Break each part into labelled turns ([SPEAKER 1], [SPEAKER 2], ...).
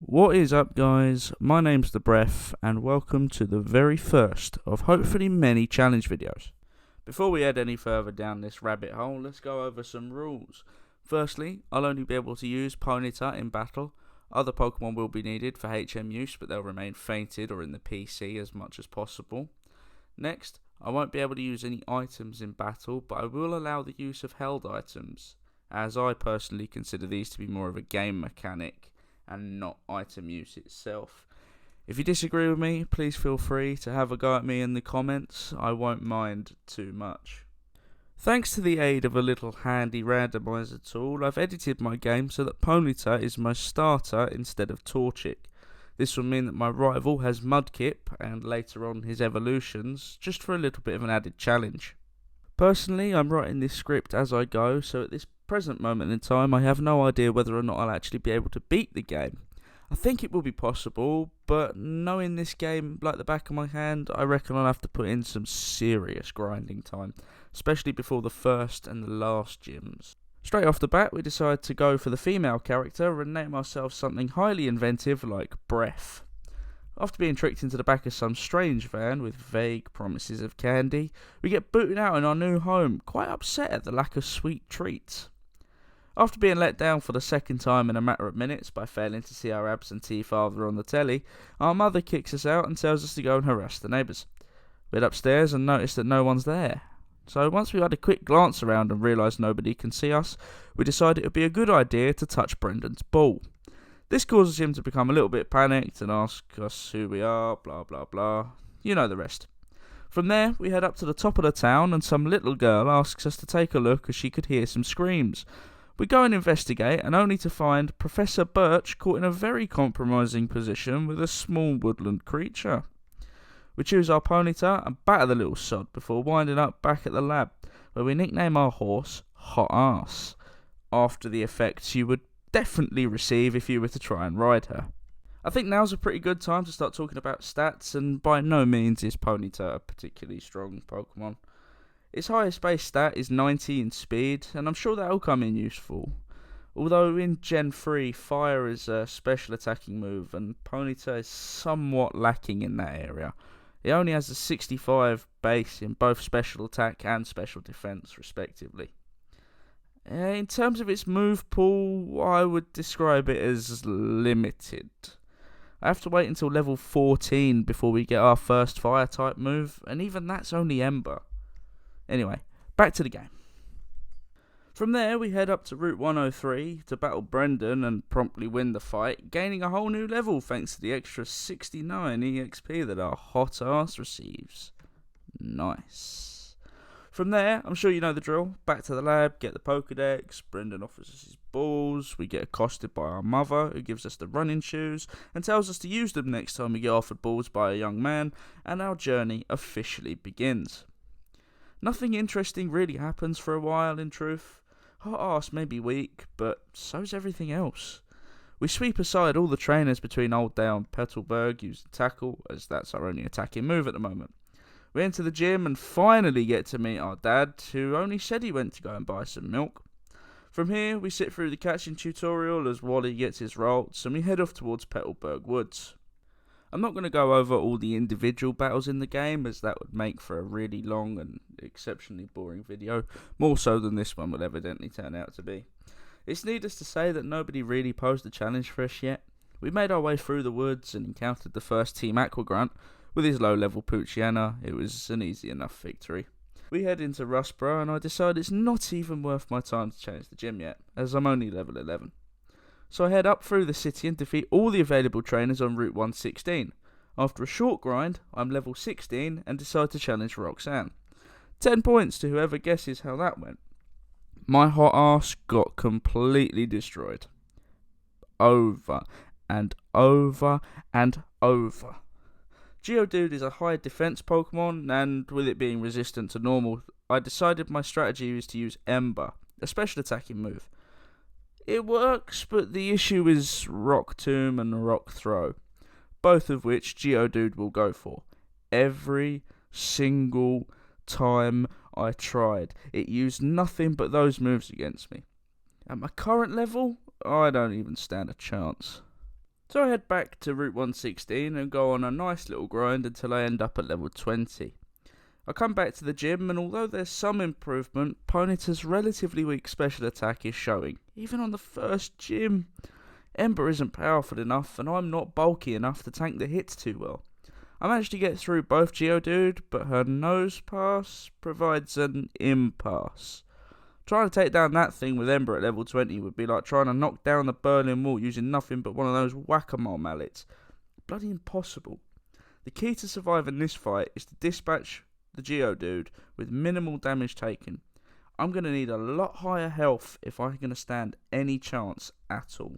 [SPEAKER 1] What is up, guys? My name's the Breph, and welcome to the very first of hopefully many challenge videos. Before we head any further down this rabbit hole, let's go over some rules. Firstly, I'll only be able to use Ponyta in battle. Other Pokemon will be needed for HM use, but they'll remain fainted or in the PC as much as possible. Next, I won't be able to use any items in battle, but I will allow the use of held items, as I personally consider these to be more of a game mechanic and not item use itself. If you disagree with me, please feel free to have a go at me in the comments. I won't mind too much. Thanks to the aid of a little handy randomizer tool, I've edited my game so that Ponyta is my starter instead of Torchic. This will mean that my rival has Mudkip and later on his evolutions, just for a little bit of an added challenge. Personally, I'm writing this script as I go, so at this present moment in time I have no idea whether or not I'll actually be able to beat the game. I think it will be possible, but knowing this game like the back of my hand, I reckon I'll have to put in some serious grinding time, especially before the first and the last gyms. Straight off the bat, we decided to go for the female character and name ourselves something highly inventive like Breph. After being tricked into the back of some strange van with vague promises of candy, we get booted out in our new home, quite upset at the lack of sweet treats. After being let down for the second time in a matter of minutes by failing to see our absentee father on the telly, our mother kicks us out and tells us to go and harass the neighbours. We head upstairs and notice that no one's there. So once we had a quick glance around and realised nobody can see us, we decided it would be a good idea to touch Brendan's ball. This causes him to become a little bit panicked and ask us who we are, blah blah blah. You know the rest. From there, we head up to the top of the town and some little girl asks us to take a look as she could hear some screams. We go and investigate, and only to find Professor Birch caught in a very compromising position with a small woodland creature. We choose our Ponyta and batter the little sod before winding up back at the lab, where we nickname our horse Hot Ass, after the effects you would definitely receive if you were to try and ride her. I think now's a pretty good time to start talking about stats, and by no means is Ponyta a particularly strong Pokemon. Its highest base stat is 90 in speed, and I'm sure that'll come in useful. Although in Gen 3, Fire is a special attacking move, and Ponyta is somewhat lacking in that area. It only has a 65 base in both special attack and special defense, respectively. In terms of its move pool, I would describe it as limited. I have to wait until level 14 before we get our first fire type move, and even that's only Ember. Anyway, back to the game. From there, we head up to Route 103 to battle Brendan and promptly win the fight, gaining a whole new level thanks to the extra 69 EXP that our hot ass receives. Nice. From there, I'm sure you know the drill. Back to the lab, get the Pokedex, Brendan offers us his balls, we get accosted by our mother, who gives us the running shoes, and tells us to use them next time we get offered balls by a young man, and our journey officially begins. Nothing interesting really happens for a while, in truth. Hot Ass may be weak, but so's everything else. We sweep aside all the trainers between Old Dale and Petalburg using Tackle, as that's our only attacking move at the moment. We enter the gym and finally get to meet our dad, who only said he went to go and buy some milk. From here, we sit through the catching tutorial as Wally gets his rolls, and we head off towards Petalburg Woods. I'm not going to go over all the individual battles in the game, as that would make for a really long and exceptionally boring video, more so than this one will evidently turn out to be. It's needless to say that nobody really posed a challenge for us yet. We made our way through the woods and encountered the first Team Aquagrunt. With his low-level Poochyena, it was an easy enough victory. We head into Rustborough, and I decide it's not even worth my time to change the gym yet, as I'm only level 11. So I head up through the city and defeat all the available trainers on Route 116. After a short grind, I'm level 16 and decide to challenge Roxanne. 10 points to whoever guesses how that went. My hot ass got completely destroyed. Over and over and over. Geodude is a high defense Pokemon, and with it being resistant to normal, I decided my strategy was to use Ember, a special attacking move. It works, but the issue is Rock Tomb and Rock Throw, both of which Geodude will go for. Every single time I tried, it used nothing but those moves against me. At my current level, I don't even stand a chance. So I head back to Route 116 and go on a nice little grind until I end up at level 20. I come back to the gym, and although there's some improvement, Ponyta's relatively weak special attack is showing, even on the first gym. Ember isn't powerful enough, and I'm not bulky enough to tank the hits too well. I managed to get through both Geodude, but her nose pass provides an impasse. Trying to take down that thing with Ember at level 20 would be like trying to knock down the Berlin Wall using nothing but one of those whack-a-mole mallets. Bloody impossible. The key to surviving this fight is to dispatch the Geodude with minimal damage taken. I'm going to need a lot higher health if I'm going to stand any chance at all.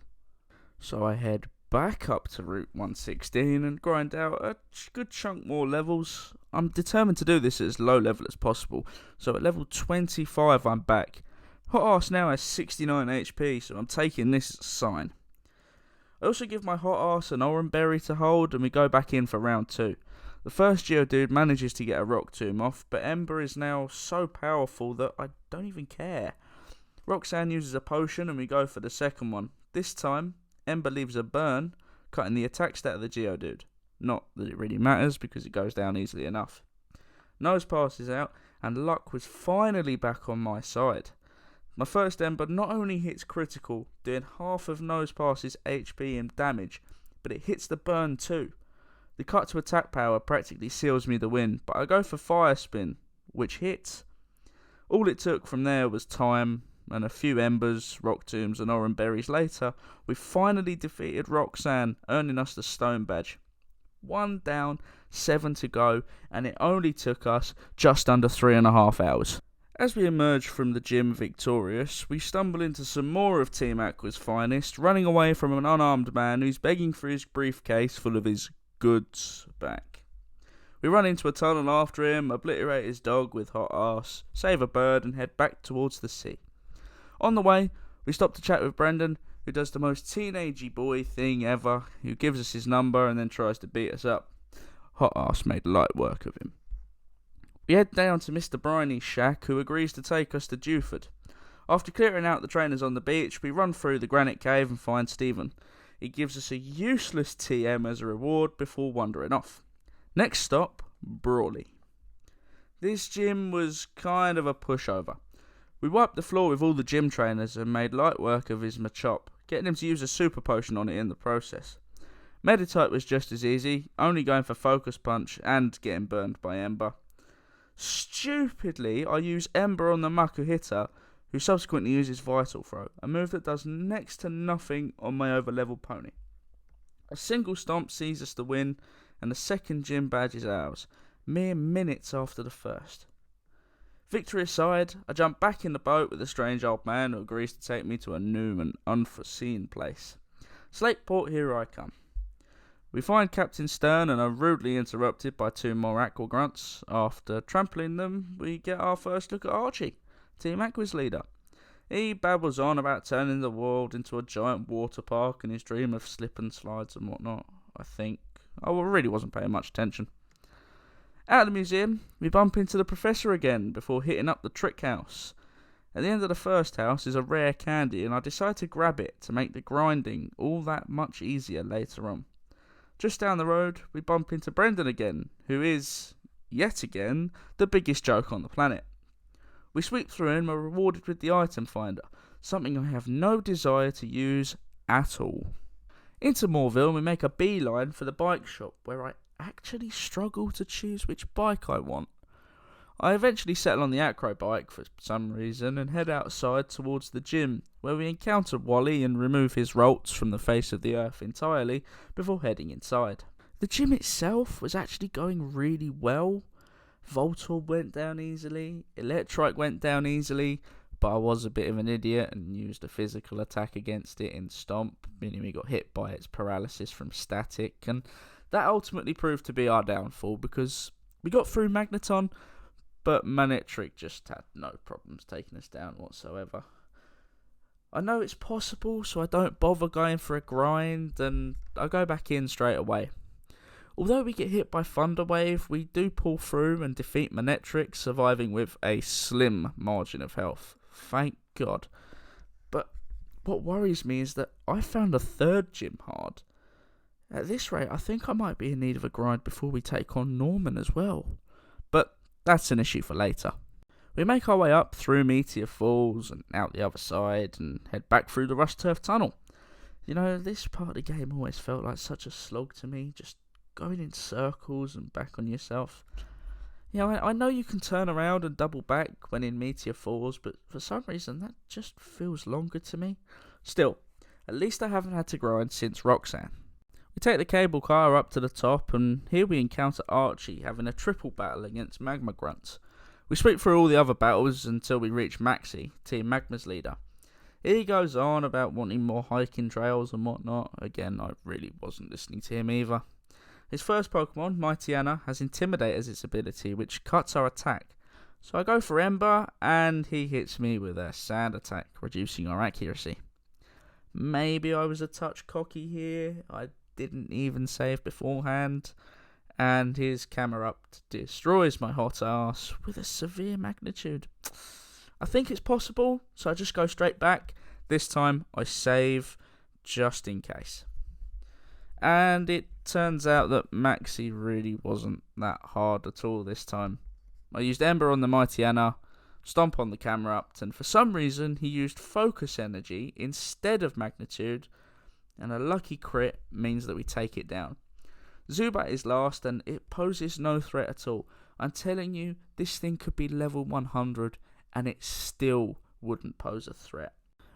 [SPEAKER 1] So I head back up to Route 116 and grind out a good chunk more levels. I'm determined to do this at as low level as possible, so at level 25 I'm back. Hot Arse now has 69 HP, so I'm taking this as a sign. I also give my Hot Arse an Oran Berry to hold, and we go back in for round 2. The first Geodude manages to get a Rock Tomb off, but Ember is now so powerful that I don't even care. Roxanne uses a potion and we go for the second one. This time, Ember leaves a burn, cutting the attack stat of the Geodude. Not that it really matters because it goes down easily enough. Nose passes out and luck was finally back on my side. My first Ember not only hits critical, doing half of Nose Pass's HP and damage, but it hits the burn too. The cut to attack power practically seals me the win, but I go for Fire Spin, which hits. All it took from there was time, and a few Embers, Rock Tombs and Oran Berries later, we finally defeated Roxanne, earning us the Stone Badge. 1 down, 7 to go, and it only took us just under 3.5 hours. As we emerge from the gym victorious, we stumble into some more of Team Aqua's finest, running away from an unarmed man who's begging for his briefcase full of his goods back. We run into a tunnel after him, obliterate his dog with Hot Arse, save a bird and head back towards the sea. On the way, we stop to chat with Brendan, who does the most teenagey boy thing ever, who gives us his number and then tries to beat us up. Hot Arse made light work of him. We head down to Mr. Briney's shack, who agrees to take us to Dewford. After clearing out the trainers on the beach, we run through the granite cave and find Stephen. He gives us a useless TM as a reward before wandering off. Next stop, Brawley. This gym was kind of a pushover. We wiped the floor with all the gym trainers and made light work of his Machop, getting him to use a super potion on it in the process. Meditite was just as easy, only going for Focus Punch and getting burned by Ember. Stupidly, I use Ember on the Makuhita, who subsequently uses Vital Throw, a move that does next to nothing on my overleveled pony. A single stomp sees us the win, and the second gym badge is ours, mere minutes after the first. Victory aside, I jump back in the boat with a strange old man who agrees to take me to a new and unforeseen place. Slakeport, here I come. We find Captain Stern and are rudely interrupted by 2 more Aqua Grunts. After trampling them, we get our first look at Archie, Team Aqua's leader. He babbles on about turning the world into a giant water park and his dream of slip and slides and whatnot, I think. I really wasn't paying much attention. At the museum, we bump into the professor again before hitting up the trick house. At the end of the first house is a rare candy and I decide to grab it to make the grinding all that much easier later on. Just down the road, we bump into Brendan again, who is, yet again, the biggest joke on the planet. We sweep through and are rewarded with the item finder, something I have no desire to use at all. Into Moorville, we make a beeline for the bike shop, where I actually struggle to choose which bike I want. I eventually settle on the acro bike for some reason and head outside towards the gym, where we encounter Wally and remove his rolts from the face of the earth entirely before heading inside. The gym itself was actually going really well. Voltorb went down easily, Electrike went down easily, but I was a bit of an idiot and used a physical attack against it in Stomp, meaning we got hit by its paralysis from static, and that ultimately proved to be our downfall because we got through Magneton, but Manectric just had no problems taking us down whatsoever. I know it's possible, so I don't bother going for a grind, and I go back in straight away. Although we get hit by Thunder Wave, we do pull through and defeat Manectric, surviving with a slim margin of health. Thank God. But what worries me is that I found a third gym hard. At this rate, I think I might be in need of a grind before we take on Norman as well. But that's an issue for later. We make our way up through Meteor Falls and out the other side and head back through the Rust Turf Tunnel. You know, this part of the game always felt like such a slog to me, just going in circles and back on yourself. You know, I know you can turn around and double back when in Meteor Falls, but for some reason that just feels longer to me. Still, at least I haven't had to grind since Roxanne. We take the cable car up to the top, and here we encounter Archie having a triple battle against Magma Grunts. We speak through all the other battles until we reach Maxie, Team Magma's leader. He goes on about wanting more hiking trails and whatnot. Again, I really wasn't listening to him either. His first Pokemon, Mightyena, has Intimidate as its ability, which cuts our attack. So I go for Ember, and he hits me with a Sand attack, reducing our accuracy. Maybe I was a touch cocky here. I didn't even save beforehand. And his Camerupt destroys my hot ass with a severe magnitude. I think it's possible, so I just go straight back. This time I save just in case. And it turns out that Maxie really wasn't that hard at all this time. I used Ember on the Mightyena, Stomp on the Camerupt, and for some reason he used Focus Energy instead of Magnitude, and a lucky crit means that we take it down. Zubat is last, and it poses no threat at all. I'm telling you, this thing could be level 100, and it still wouldn't pose a threat.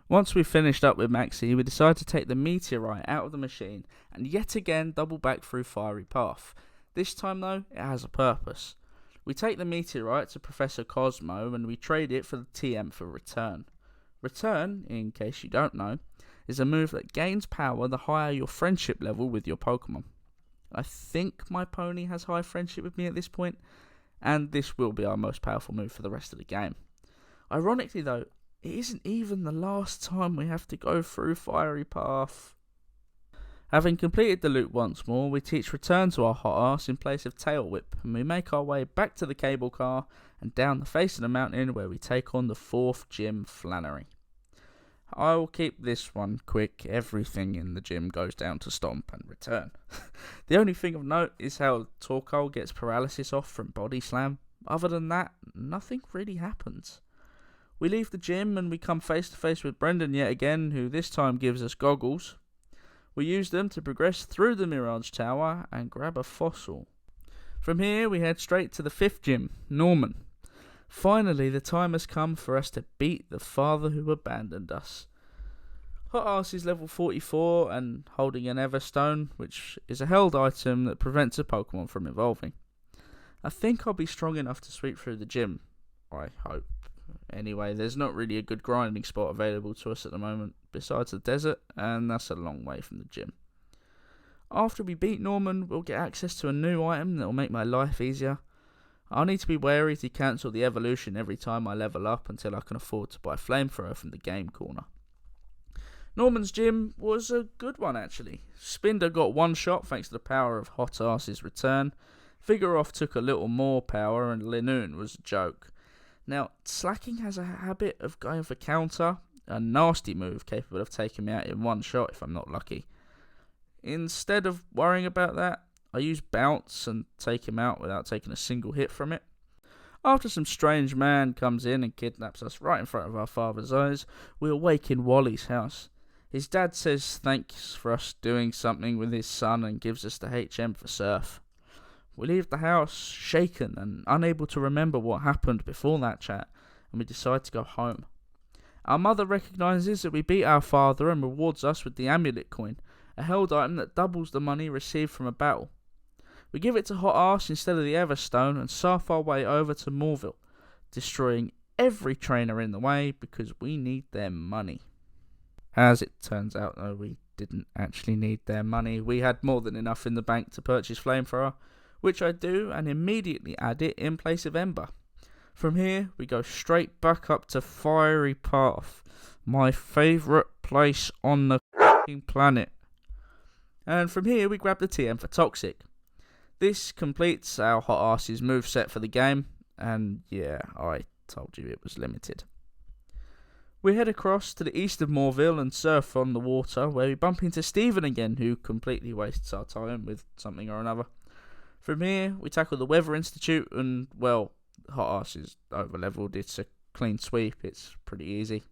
[SPEAKER 1] Once we've finished up with Maxie, we decide to take the Meteorite out of the machine, and yet again double back through Fiery Path. This time though, it has a purpose. We take the Meteorite to Professor Cosmo, and we trade it for the TM for Return. Return, in case you don't know, is a move that gains power the higher your friendship level with your Pokemon. I think my pony has high friendship with me at this point, and this will be our most powerful move for the rest of the game. Ironically though, it isn't even the last time we have to go through Fiery Path. Having completed the loop once more, we teach Return to our hot ass in place of Tail Whip, and we make our way back to the cable car and down the face of the mountain where we take on the 4th gym, Flannery. I will keep this one quick. Everything in the gym goes down to Stomp and Return. The only thing of note is how Torkoal gets paralysis off from Body Slam. Other than that, nothing really happens. We leave the gym and we come face to face with Brendan yet again, who this time gives us goggles. We use them to progress through the Mirage Tower and grab a fossil. From here we head straight to the 5th gym, Norman. Finally, the time has come for us to beat the father who abandoned us. Hot Ass is level 44 and holding an Everstone, which is a held item that prevents a Pokemon from evolving. I think I'll be strong enough to sweep through the gym. I hope. Anyway, there's not really a good grinding spot available to us at the moment, besides the desert, and that's a long way from the gym. After we beat Norman, we'll get access to a new item that will make my life easier. I'll need to be wary to cancel the evolution every time I level up until I can afford to buy Flamethrower from the game corner. Norman's gym was a good one actually. Spinder got one shot thanks to the power of Hot Ass's Return. Vigoroth took a little more power and Linoon was a joke. Now, Slacking has a habit of going for counter, a nasty move capable of taking me out in one shot if I'm not lucky. Instead of worrying about that, I use Bounce and take him out without taking a single hit from it. After some strange man comes in and kidnaps us right in front of our father's eyes, we awaken Wally's house. His dad says thanks for us doing something with his son and gives us the HM for Surf. We leave the house shaken and unable to remember what happened before that chat, and we decide to go home. Our mother recognises that we beat our father and rewards us with the Amulet Coin, a held item that doubles the money received from a battle. We give it to Hot Arse instead of the Everstone and surf our way over to Moorville, destroying every trainer in the way because we need their money. As it turns out though, we didn't actually need their money. We had more than enough in the bank to purchase Flamethrower, which I do and immediately add it in place of Ember. From here, we go straight back up to Fiery Path, my favourite place on the planet. And from here, we grab the TM for Toxic. This completes our Hot Arse's moveset for the game, and yeah, I told you it was limited. We head across to the east of Moorville and surf on the water, where we bump into Stephen again, who completely wastes our time with something or another. From here, we tackle the Weather Institute, and, well, Hot Ass is over-leveled. It's a clean sweep. It's pretty easy.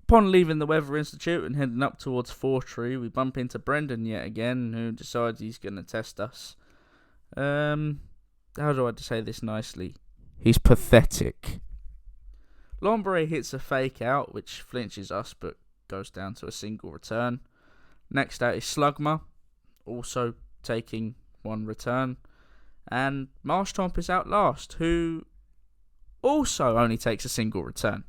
[SPEAKER 1] Upon leaving the Weather Institute and heading up towards Fortree, we bump into Brendan yet again, who decides he's going to test us. How do I say this nicely? He's pathetic. Lombre hits a fake out, which flinches us but goes down to a single return. Next out is Slugma, also taking one return. And Marshtomp is out last, who also only takes a single return.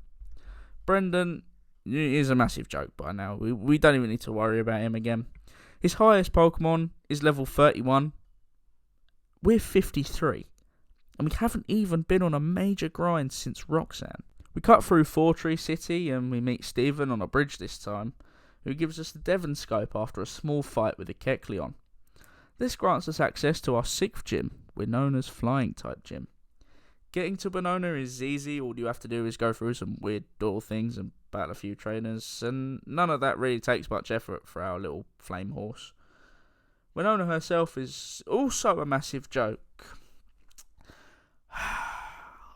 [SPEAKER 1] Brendan is a massive joke by now. We don't even need to worry about him again. His highest Pokemon is level 31. We're 53. And we haven't even been on a major grind since Roxanne. We cut through Fortree City and we meet Stephen on a bridge this time, who gives us the Devon Scope after a small fight with a Kecleon. This grants us access to our 6th gym, Winona's Flying type gym. Getting to Winona is easy. All you have to do is go through some weird door things and battle a few trainers, and none of that really takes much effort for our little flame horse. Winona herself is also a massive joke.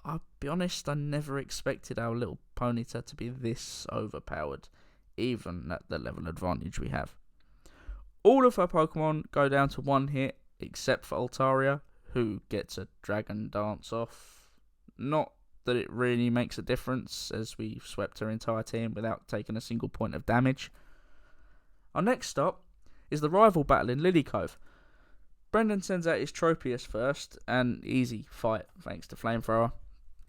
[SPEAKER 1] I'll be honest, I never expected our little Ponyta to be this overpowered, even at the level advantage we have. All of her Pokemon go down to one hit, except for Altaria, who gets a Dragon Dance off. Not that it really makes a difference, as we've swept her entire team without taking a single point of damage. Our next stop is the rival battle in Lilycove. Brendan sends out his Tropius first, an easy fight thanks to Flamethrower.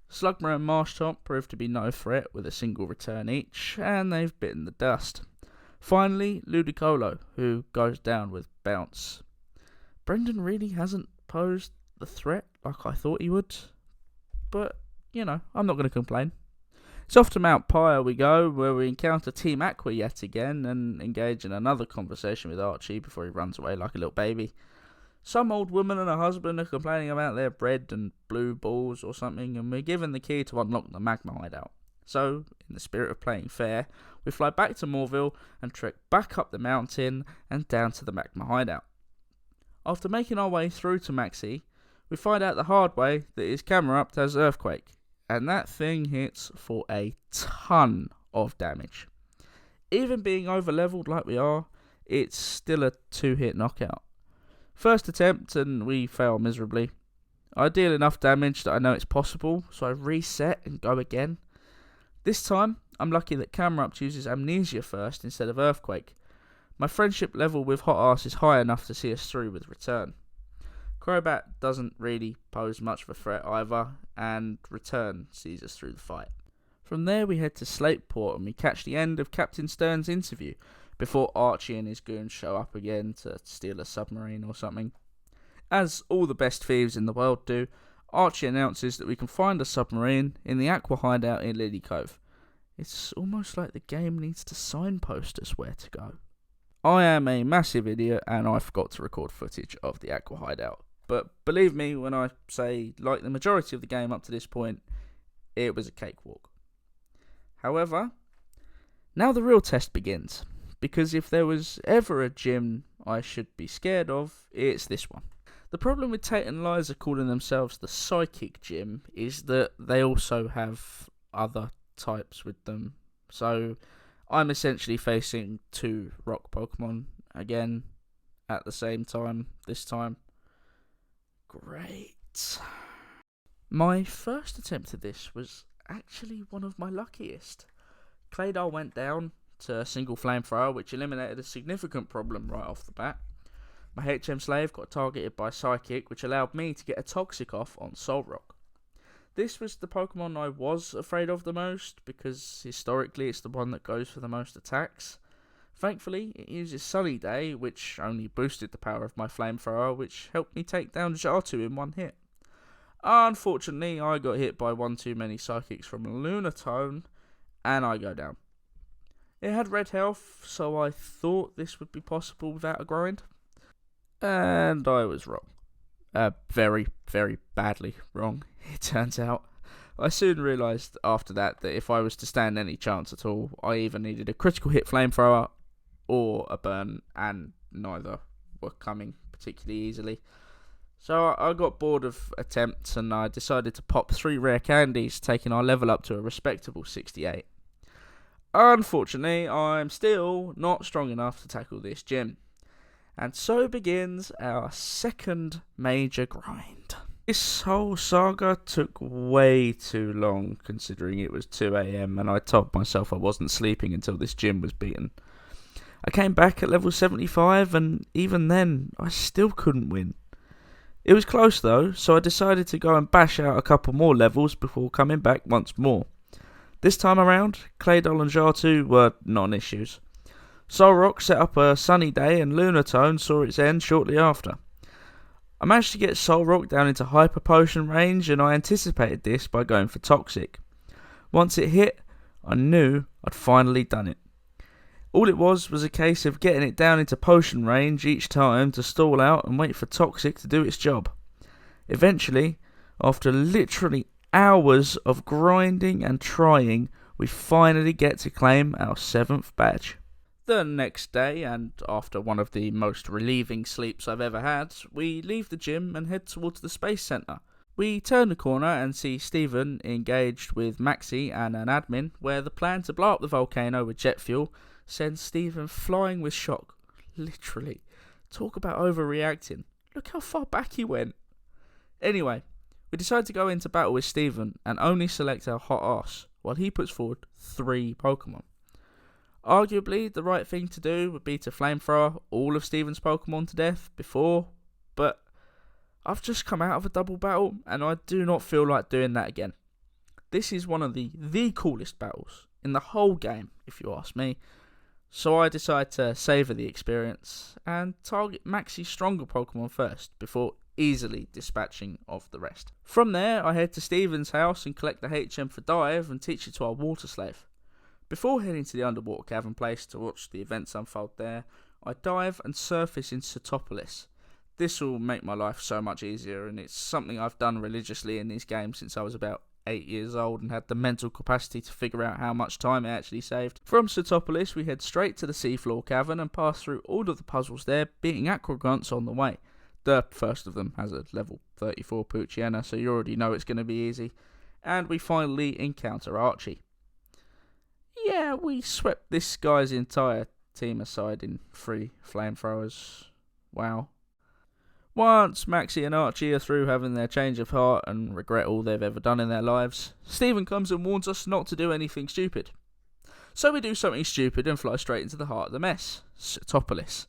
[SPEAKER 1] Slugma and Marshtomp prove to be no threat with a single return each, and they've bitten the dust. Finally, Ludicolo, who goes down with Bounce. Brendan really hasn't posed the threat like I thought he would, but, I'm not going to complain. It's off to Mount Pyre we go, where we encounter Team Aqua yet again, and engage in another conversation with Archie before he runs away like a little baby. Some old woman and her husband are complaining about their bread and blue balls or something, and we're given the key to unlock the Magma Hideout. So, in the spirit of playing fair, we fly back to Moorville and trek back up the mountain and down to the Magma Hideout. After making our way through to Maxi, we find out the hard way that his Camerupt has Earthquake, and that thing hits for a ton of damage. Even being over-leveled like we are, it's still a 2-hit knockout. First attempt and we fail miserably. I deal enough damage that I know it's possible, so I reset and go again. This time, I'm lucky that Camerupt uses Amnesia first instead of Earthquake. My friendship level with Hot Ass is high enough to see us through with Return. Crobat doesn't really pose much of a threat either, and Return sees us through the fight. From there we head to Slateport and we catch the end of Captain Stern's interview, before Archie and his goons show up again to steal a submarine or something. As all the best thieves in the world do, Archie announces that we can find a submarine in the Aqua Hideout in Lilycove. It's almost like the game needs to signpost us where to go. I am a massive idiot and I forgot to record footage of the Aqua Hideout. But believe me when I say, like the majority of the game up to this point, it was a cakewalk. However, now the real test begins. Because if there was ever a gym I should be scared of, it's this one. The problem with Tate and Liza calling themselves the Psychic Gym is that they also have other types with them. So I'm essentially facing 2 rock Pokemon again at the same time this time. Great. My first attempt at this was actually one of my luckiest. Claydol went down to a single Flamethrower, which eliminated a significant problem right off the bat. My HM Slave got targeted by Psychic, which allowed me to get a Toxic off on Solrock. This was the Pokemon I was afraid of the most, because historically it's the one that goes for the most attacks. Thankfully, it uses Sunny Day, which only boosted the power of my Flamethrower, which helped me take down Xatu in one hit. Unfortunately, I got hit by one too many Psychics from Lunatone, and I go down. It had red health, so I thought this would be possible without a grind. And I was wrong. Very, very badly wrong, it turns out. I soon realised after that if I was to stand any chance at all, I either needed a critical hit flamethrower or a burn, and neither were coming particularly easily. So I got bored of attempts and I decided to pop 3 rare candies, taking our level up to a respectable 68. Unfortunately, I'm still not strong enough to tackle this gym. And so begins our second major grind. This whole saga took way too long, considering it was 2 AM and I told myself I wasn't sleeping until this gym was beaten. I came back at level 75 and even then, I still couldn't win. It was close though, so I decided to go and bash out a couple more levels before coming back once more. This time around, Claydol and Jartu were non-issues. Solrock set up a sunny day and Lunatone saw its end shortly after. I managed to get Solrock down into Hyper Potion range and I anticipated this by going for Toxic. Once it hit, I knew I'd finally done it. All it was a case of getting it down into Potion range each time to stall out and wait for Toxic to do its job. Eventually, after literally hours of grinding and trying, we finally get to claim our 7th badge. The next day, and after one of the most relieving sleeps I've ever had, we leave the gym and head towards the Space Centre. We turn the corner and see Stephen engaged with Maxie and an admin, where the plan to blow up the volcano with jet fuel sends Stephen flying with shock. Literally. Talk about overreacting. Look how far back he went. Anyway, we decide to go into battle with Stephen and only select our hot ass, while he puts forward 3 Pokemon. Arguably, the right thing to do would be to flamethrower all of Stephen's Pokemon to death before, but I've just come out of a double battle and I do not feel like doing that again. This is one of the coolest battles in the whole game, if you ask me. So I decide to savour the experience and target Maxie's stronger Pokemon first before easily dispatching of the rest. From there, I head to Stephen's house and collect the HM for Dive and teach it to our water slave. Before heading to the underwater cavern place to watch the events unfold there, I dive and surface in Setopolis. This will make my life so much easier, and it's something I've done religiously in these games since I was about 8 years old and had the mental capacity to figure out how much time it actually saved. From Setopolis, we head straight to the seafloor cavern and pass through all of the puzzles there, beating Aquagrunts on the way. The first of them has a level 34 Poochyena, so you already know it's going to be easy. And we finally encounter Archie. Yeah, we swept this guy's entire team aside in 3 flamethrowers. Wow. Once Maxie and Archie are through having their change of heart and regret all they've ever done in their lives, Stephen comes and warns us not to do anything stupid. So we do something stupid and fly straight into the heart of the mess, Setopolis.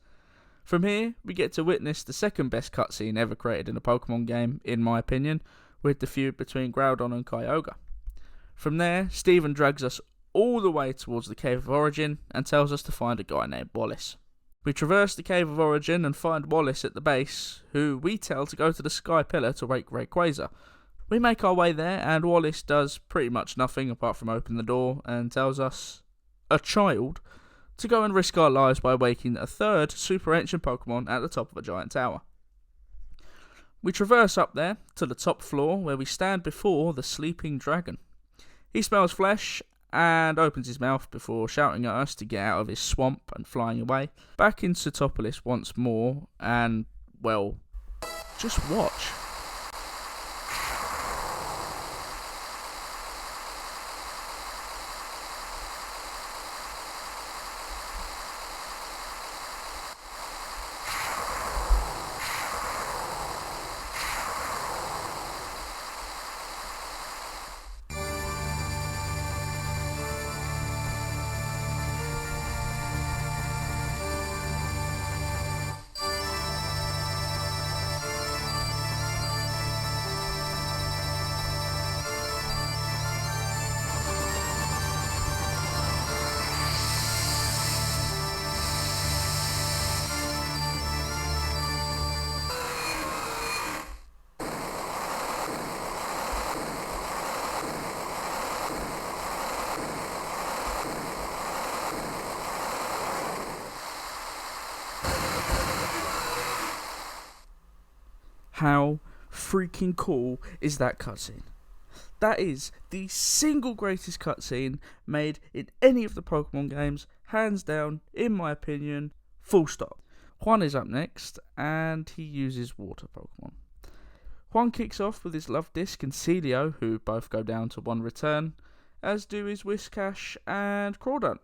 [SPEAKER 1] From here, we get to witness the second best cutscene ever created in a Pokemon game, in my opinion, with the feud between Groudon and Kyogre. From there, Stephen drags us all the way towards the Cave of Origin and tells us to find a guy named Wallace. We traverse the Cave of Origin and find Wallace at the base, who we tell to go to the Sky Pillar to wake Rayquaza. We make our way there and Wallace does pretty much nothing apart from open the door and tells us, a child, to go and risk our lives by waking a 3rd super ancient Pokemon at the top of a giant tower. We traverse up there to the top floor where we stand before the sleeping dragon. He smells flesh and opens his mouth before shouting at us to get out of his swamp and flying away. Back in Setopolis once more and, well, just watch. How freaking cool is that cutscene? That is the single greatest cutscene made in any of the Pokemon games, hands down, in my opinion, full stop. Juan is up next, and he uses water Pokemon. Juan kicks off with his Love Disc and Celio, who both go down to 1 return, as do his Whiscash and Crawdaunt.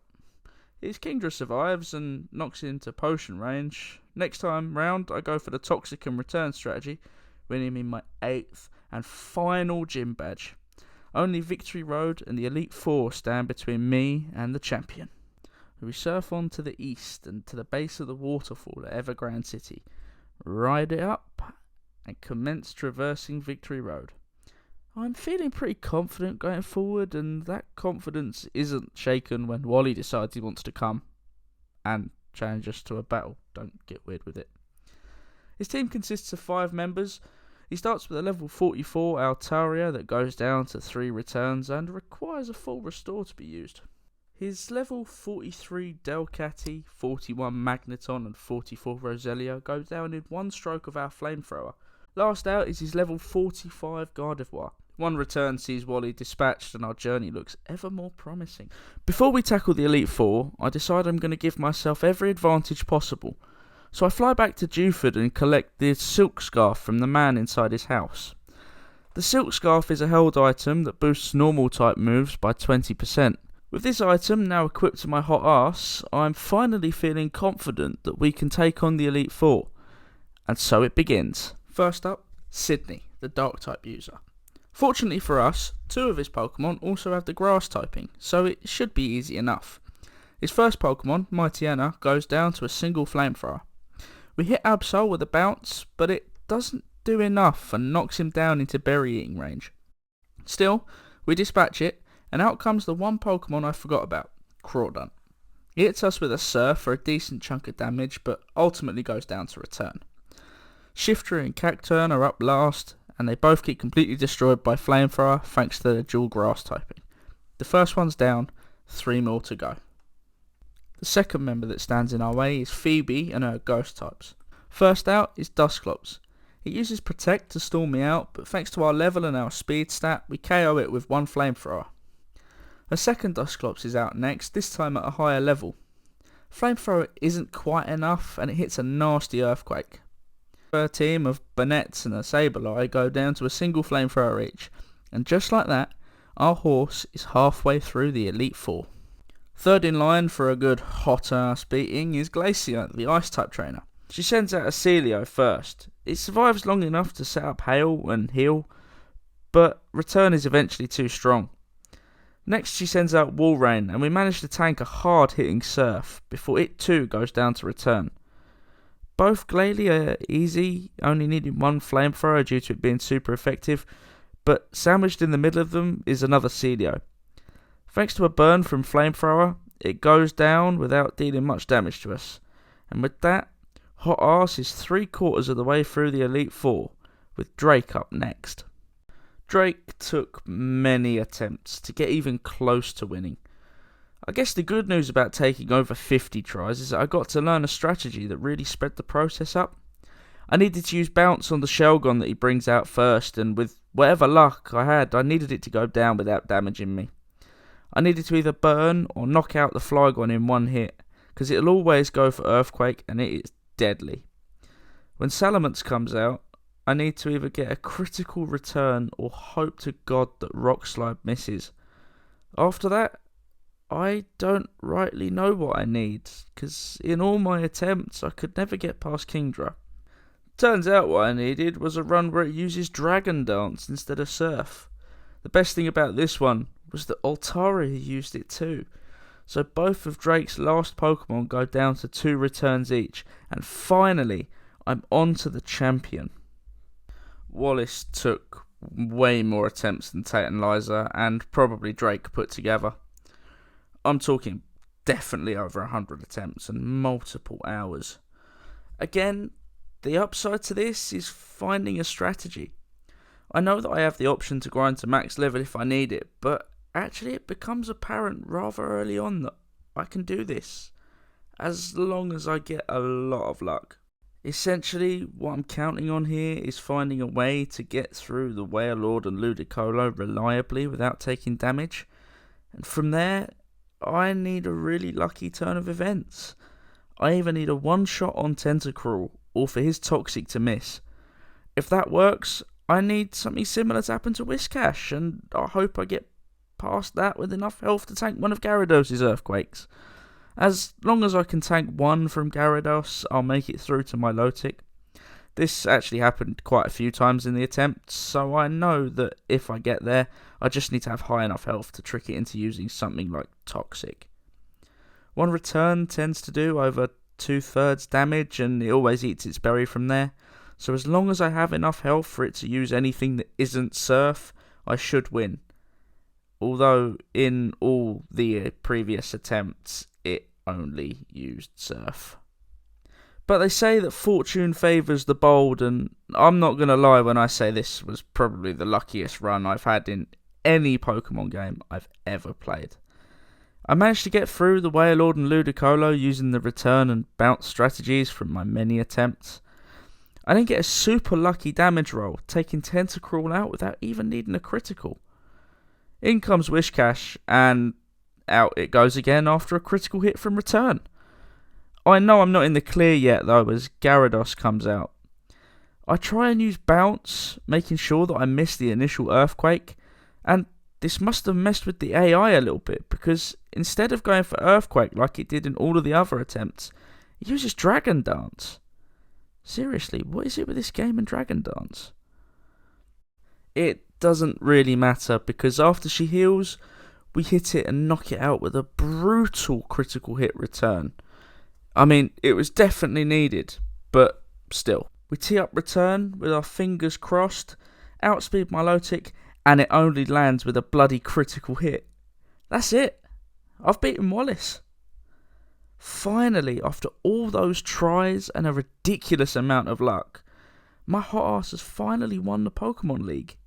[SPEAKER 1] His Kingdra survives and knocks into potion range. Next time round, I go for the Toxic and return strategy, winning me my 8th and final gym badge. Only Victory Road and the Elite Four stand between me and the champion. We surf on to the east and to the base of the waterfall at Evergrande City, ride it up, and commence traversing Victory Road. I'm feeling pretty confident going forward, and that confidence isn't shaken when Wally decides he wants to come and challenge us to a battle. Don't get weird with it. His team consists of 5 members. He starts with a level 44 Altaria that goes down to 3 returns and requires a full restore to be used. His level 43 Delcatty, 41 Magneton and 44 Roselia go down in 1 stroke of our flamethrower. Last out is his level 45 Gardevoir. 1 return sees Wally dispatched and our journey looks ever more promising. Before we tackle the Elite Four, I decide I'm going to give myself every advantage possible. So I fly back to Dewford and collect the Silk Scarf from the man inside his house. The Silk Scarf is a held item that boosts normal type moves by 20%. With this item now equipped to my hot ass, I'm finally feeling confident that we can take on the Elite Four. And so it begins. First up, Sidney, the Dark type user. Fortunately for us, 2 of his Pokemon also have the Grass typing, so it should be easy enough. His first Pokemon, Mightyena, goes down to a single flamethrower. We hit Absol with a bounce, but it doesn't do enough and knocks him down into berry eating range. Still, we dispatch it, and out comes the one Pokemon I forgot about, Crawdaunt. He hits us with a Surf for a decent chunk of damage, but ultimately goes down to return. Shifter and Cacturn are up last, and they both get completely destroyed by Flamethrower thanks to their dual Grass typing. The first one's down, 3 more to go. The second member that stands in our way is Phoebe and her Ghost types. First out is Dusclops. He uses Protect to stall me out, but thanks to our level and our speed stat, we KO it with 1 Flamethrower. Her second Dusclops is out next, this time at a higher level. Flamethrower isn't quite enough, and it hits a nasty Earthquake. A team of Bonnettes and a Sableye go down to a single Flamethrower each, and just like that, our horse is halfway through the Elite Four. Third in line for a good hot-ass beating is Glacier, the Ice-type trainer. She sends out a Celio first. It survives long enough to set up Hail and heal, but Return is eventually too strong. Next she sends out Walrein, and we manage to tank a hard-hitting Surf, before it too goes down to Return. Both Glalie are easy, only needing 1 Flamethrower due to it being super effective, but sandwiched in the middle of them is another Celio. Thanks to a burn from Flamethrower, it goes down without dealing much damage to us. And with that, Hot Arse is 3/4 of the way through the Elite Four, with Drake up next. Drake took many attempts to get even close to winning. I guess the good news about taking over 50 tries is that I got to learn a strategy that really sped the process up. I needed to use Bounce on the Shelgon that he brings out first, and with whatever luck I had, I needed it to go down without damaging me. I needed to either burn or knock out the Flygon in 1 hit, because it'll always go for Earthquake and it is deadly. When Salamence comes out, I need to either get a critical return or hope to God that Rock Slide misses. After that, I don't rightly know what I need, because in all my attempts I could never get past Kingdra. Turns out what I needed was a run where it uses Dragon Dance instead of Surf. The best thing about this one was that Altaria used it too. So both of Drake's last Pokemon go down to 2 returns each, and finally I'm on to the champion. Wallace took way more attempts than Tate and Liza, and probably Drake put together. I'm talking definitely over 100 attempts and multiple hours. Again, the upside to this is finding a strategy. I know that I have the option to grind to max level if I need it, but actually it becomes apparent rather early on that I can do this, as long as I get a lot of luck. Essentially, what I'm counting on here is finding a way to get through the Wailord and Ludicolo reliably without taking damage, and from there, I need a really lucky turn of events. I either need a one-shot on Tentacruel, or for his Toxic to miss. If that works, I need something similar to happen to Whiscash, and I hope I get past that with enough health to tank one of Gyarados' Earthquakes. As long as I can tank one from Gyarados, I'll make it through to my Milotic. This actually happened quite a few times in the attempt, so I know that if I get there, I just need to have high enough health to trick it into using something like Toxic. One return tends to do over 2/3 damage, and it always eats its berry from there, so as long as I have enough health for it to use anything that isn't Surf, I should win. Although in all the previous attempts, it only used Surf. But they say that fortune favours the bold, and I'm not going to lie when I say this was probably the luckiest run I've had in any Pokemon game I've ever played. I managed to get through the Wailord and Ludicolo using the return and bounce strategies from my many attempts. I didn't get a super lucky damage roll, taking Tentacruel out without even needing a critical. In comes Whiscash, and out it goes again after a critical hit from return. I know I'm not in the clear yet though, as Gyarados comes out. I try and use Bounce, making sure that I miss the initial Earthquake, and this must have messed with the AI a little bit, because instead of going for Earthquake like it did in all of the other attempts, it uses Dragon Dance. Seriously, what is it with this game and Dragon Dance? It doesn't really matter, because after she heals, we hit it and knock it out with a brutal critical hit return. I mean, it was definitely needed, but still. We tee up return with our fingers crossed, outspeed Milotic, and it only lands with a bloody critical hit. That's it. I've beaten Wallace. Finally, after all those tries and a ridiculous amount of luck, my hot ass has finally won the Pokemon League.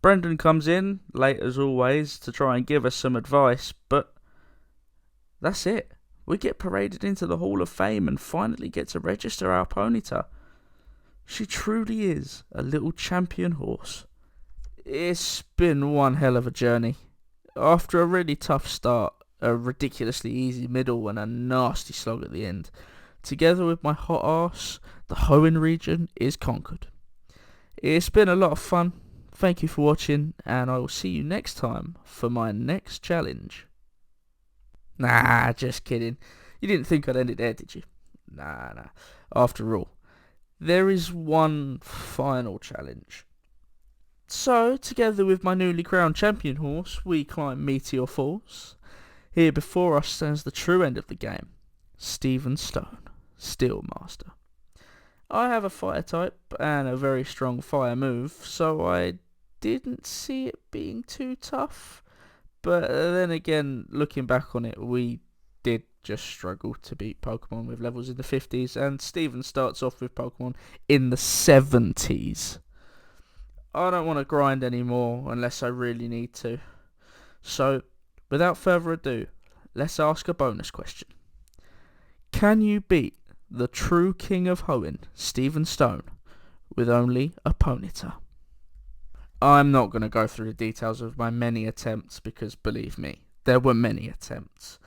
[SPEAKER 1] Brendan comes in, late as always, to try and give us some advice, but that's it. We get paraded into the Hall of Fame and finally get to register our Ponyta. She truly is a little champion horse. It's been one hell of a journey. After a really tough start, a ridiculously easy middle and a nasty slog at the end, together with my hot arse, the Hoenn region is conquered. It's been a lot of fun. Thank you for watching, and I will see you next time for my next challenge. Nah, just kidding. You didn't think I'd end it there, did you? Nah. After all, there is one final challenge. So, together with my newly crowned champion horse, we climb Meteor Falls. Here before us stands the true end of the game, Stephen Stone, Steel Master. I have a fire type and a very strong fire move, so I didn't see it being too tough. But then again, looking back on it, we did just struggle to beat Pokemon with levels in the 50s, and Steven starts off with Pokemon in the 70s. I don't want to grind anymore unless I really need to. So, without further ado, let's ask a bonus question. Can you beat the true king of Hoenn, Stephen Stone, with only a Ponyta? I'm not going to go through the details of my many attempts because, believe me, there were many attempts.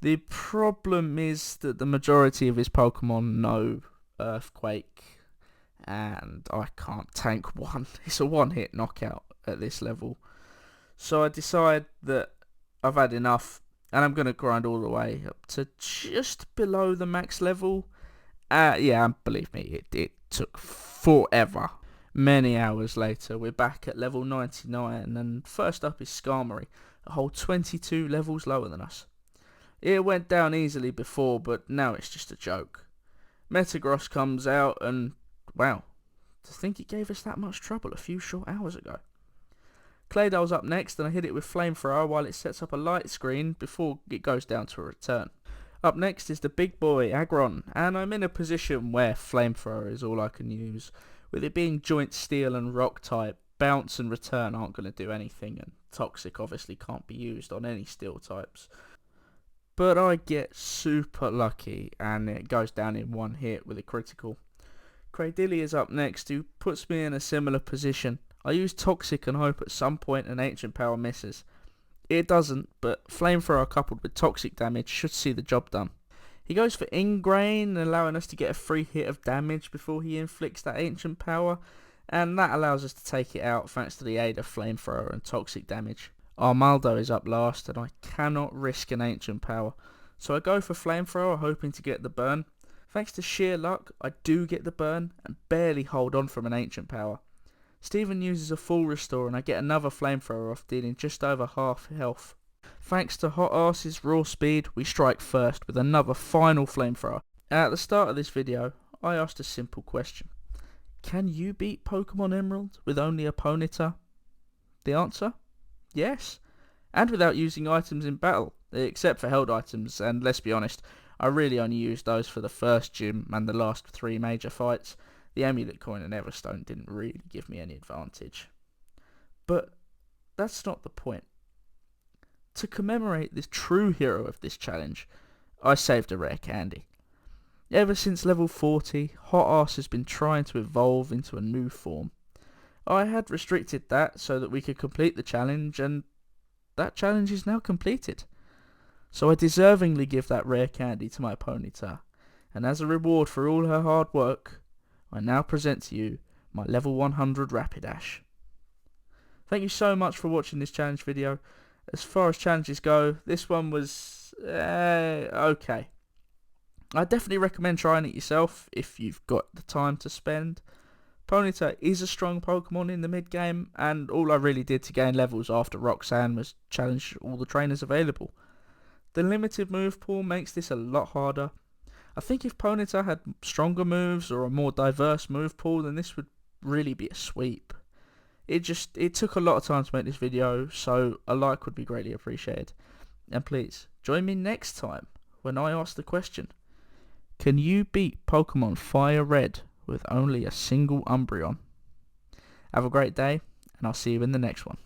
[SPEAKER 1] The problem is that the majority of his Pokemon know Earthquake, and I can't tank one. It's a one-hit knockout at this level. So I decide that I've had enough, and I'm going to grind all the way up to just below the max level. Believe me, it took forever. Many hours later, we're back at level 99, and first up is Skarmory, a whole 22 levels lower than us. It went down easily before, but now it's just a joke. Metagross comes out, and wow, to think it gave us that much trouble a few short hours ago. Claydol's up next, and I hit it with Flamethrower while it sets up a light screen before it goes down to a return. Up next is the big boy, Aggron, and I'm in a position where Flamethrower is all I can use. With it being Joint Steel and Rock type, Bounce and Return aren't going to do anything, and Toxic obviously can't be used on any Steel types. But I get super lucky, and it goes down in one hit with a critical. Cradilly is up next, who puts me in a similar position. I use Toxic and hope at some point an Ancient Power misses. It doesn't, but Flamethrower coupled with Toxic damage should see the job done. He goes for Ingrain, allowing us to get a free hit of damage before he inflicts that Ancient Power, and that allows us to take it out thanks to the aid of Flamethrower and Toxic damage. Armaldo is up last, and I cannot risk an Ancient Power, so I go for Flamethrower hoping to get the burn. Thanks to sheer luck, I do get the burn and barely hold on from an Ancient Power. Stephen uses a full restore and I get another Flamethrower off, dealing just over half health. Thanks to Hot Arse's raw speed, we strike first with another final Flamethrower. At the start of this video, I asked a simple question. Can you beat Pokémon Emerald with only a Ponyta? The answer? Yes. And without using items in battle, except for held items, and let's be honest, I really only used those for the first gym and the last 3 major fights. The Amulet Coin and Everstone didn't really give me any advantage. But that's not the point. To commemorate this true hero of this challenge, I saved a rare candy. Ever since level 40, Hot Arse has been trying to evolve into a new form. I had restricted that so that we could complete the challenge, and that challenge is now completed. So I deservingly give that rare candy to my Ponyta, and as a reward for all her hard work, I now present to you my level 100 Rapidash. Thank you so much for watching this challenge video. As far as challenges go, this one was okay. I definitely recommend trying it yourself if you've got the time to spend. Ponyta is a strong Pokemon in the mid game, and all I really did to gain levels after Roxanne was challenge all the trainers available. The limited move pool makes this a lot harder. I think if Ponyta had stronger moves or a more diverse move pool, then this would really be a sweep. It took a lot of time to make this video, so a like would be greatly appreciated. And please, join me next time when I ask the question, can you beat Pokemon Fire Red with only a single Umbreon? Have a great day, and I'll see you in the next one.